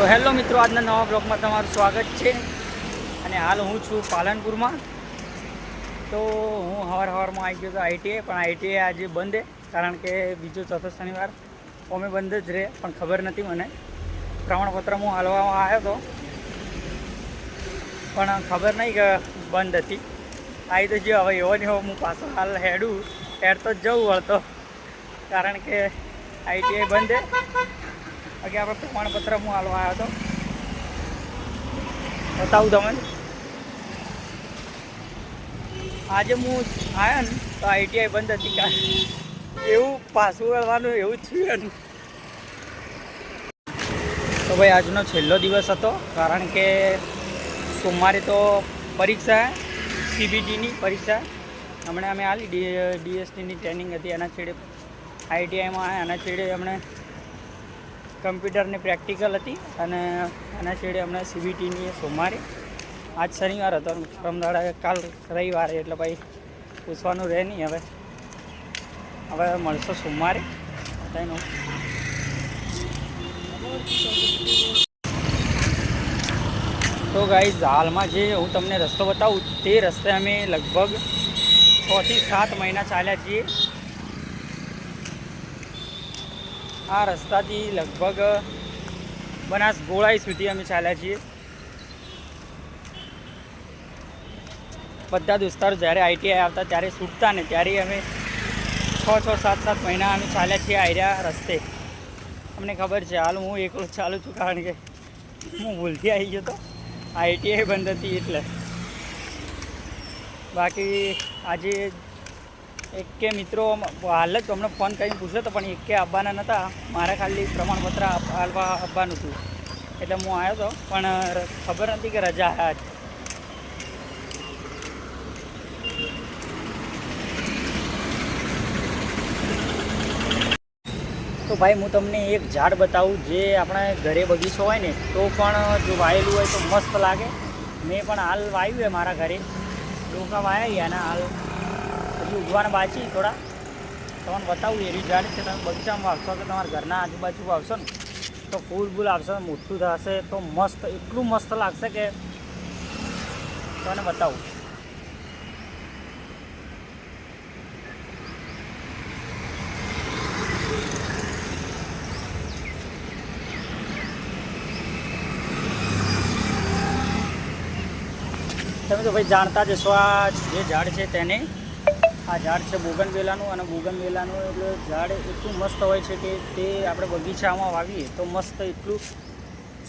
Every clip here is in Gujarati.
તો હેલો મિત્રો, આજના નવા બ્લોગમાં તમારું સ્વાગત છે. અને હાલ હું છું પાલનપુરમાં. તો હું સવારમાં આવી ગયો હતો આઈટીઆઈ, પણ આઈટીઆઈ આજે બંધ છે કારણ કે બીજો ચોથો શનિવાર અમે બંધ જ રહે. પણ ખબર નથી મને, પ્રમાણપત્ર હું હાલવામાં આવ્યો હતો પણ ખબર નહીં કે બંધ હતી. આવી તો જો હવે એવો ને એવો હું પાછો હાલ હેડતો જ જવું વળતો, કારણ કે આઈટીઆઈ બંધ છે. બાકી આપણે પ્રમાણપત્ર હું હાલવા આવ્યો હતો, બતાવું તમને. આજે હું આવ્યો ને તો આઈટીઆઈ બંધ હતી, કારણ એવું પાછું વળવાનું એવું થયું ને. તો ભાઈ આજનો છેલ્લો દિવસ હતો, કારણ કે સોમવારે તો પરીક્ષા, સીબીટીની પરીક્ષા હમણાં અમે આલી. ડીએસટીની ટ્રેનિંગ હતી, એના છેડે આઈટીઆઈમાં આવ્યા. એના છેડે હમણે કમ્પ્યુટરની પ્રેક્ટિકલ હતી અને એના છેડે હમણાં સીબીટીની સોમવારે. આજ શનિવાર હતો, પરમદાડા કાલ રવિવારે, એટલે ભાઈ પૂછવાનું રહે નહીં. હવે મળશો સોમવારે. તો ગાઈઝ, હાલમાં જે હું તમને રસ્તો બતાવું તે રસ્તે અમે લગભગ 6 થી 7 મહિના ચાલ્યા છીએ. આ રસ્તાથી લગભગ બનાસ ગોળાઈ સુધી અમે ચાલ્યા છીએ. બધા દોસ્તારો જ્યારે આઈટીઆઈ આવતા ત્યારે છૂટતા ને ત્યારે અમે 6 7 મહિના અમે ચાલ્યા છીએ આર્યા રસ્તે. અમને ખબર છે, હાલ હું એકલો ચાલું છું કારણ કે હું ભૂલથી આવી ગયો હતો, આઈટીઆઈ બંધ હતી એટલે. બાકી આજે એકે મિત્રો હાલ જ અમને ફોન કરીને પૂછ્યો હતો, પણ એકે આવવાના નહોતા. મારે ખાલી પ્રમાણપત્ર આપવાનું હતું એટલે હું આવ્યો હતો, પણ ખબર નથી કે રજા આજ. તો ભાઈ હું તમને એક ઝાડ બતાવું, જે આપણે ઘરે બગીચો હોય ને તો પણ જો વાયેલું હોય તો મસ્ત લાગે. મેં પણ હાલ વાવ્યું છે મારા ઘરે, ડોકા વાયા એના હાલ હજી ઉગવાના બાકી થોડા. તમને બતાવું એવી ઝાડ છે. તમે બગીચામાં વાવશો કે તમારા ઘરના આજુબાજુ વાવશો ને તો ફૂલ આવશે, મોટું થશે તો મસ્ત, એટલું મસ્ત લાગશે કે તમને બતાવું. તમે તો ભાઈ જાણતા જ હશો, આ જે ઝાડ છે તેને, આ ઝાડ છે બોગનવેલાનું. અને બોગનવેલાનું એટલે ઝાડ એટલું મસ્ત હોય છે કે તે આપણે બગીચામાં વાવીએ તો મસ્ત, એટલું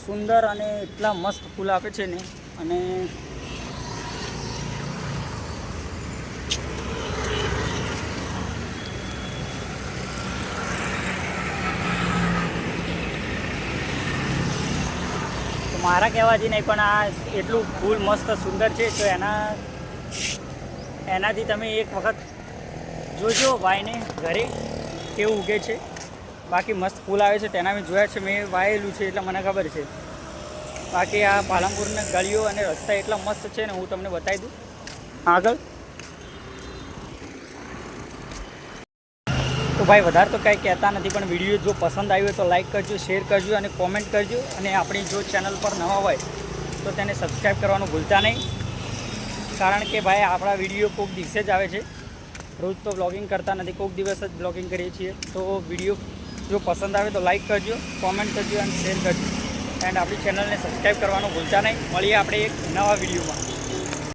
સુંદર અને એટલા મસ્ત ફૂલ આપે છે ને. અને મારા કહેવાથી નહીં, પણ આ એટલું ફૂલ મસ્ત સુંદર છે તો એનાથી તમે એક વખત જોજો વાઈને ઘરે કેવું ઉગે છે. બાકી મસ્ત ફૂલ આવે છે, તેના મેં જોયા છે, મેં વાયેલું છે એટલે મને ખબર છે. બાકી આ પાલનપુરના ગળીઓ અને રસ્તા એટલા મસ્ત છે ને, હું તમને બતાવી દઉં આગળ. તો ભાઈ વધારે તો કાંઈ કહેતા નથી, પણ વિડીયો જો પસંદ આવ્યો તો લાઇક કરજો, શેર કરજો અને કોમેન્ટ કરજો. અને આપણી જો ચેનલ પર નવા હોય તો તેને સબસ્ક્રાઈબ કરવાનું ભૂલતા નહીં, કારણ કે ભાઈ આપણા વિડીયો કોઈક દિવસે જ આવે છે. રોજ તો બ્લોગિંગ કરતા નથી, કોઈક દિવસ જ બ્લોગિંગ કરીએ છીએ. તો વિડીયો જો પસંદ આવે તો લાઇક કરજો, કોમેન્ટ કરજો અને શેર કરજો. એન્ડ આપણી ચેનલને સબસ્ક્રાઈબ કરવાનું ભૂલતા નહીં. મળીએ આપણે એક નવા વિડીયોમાં.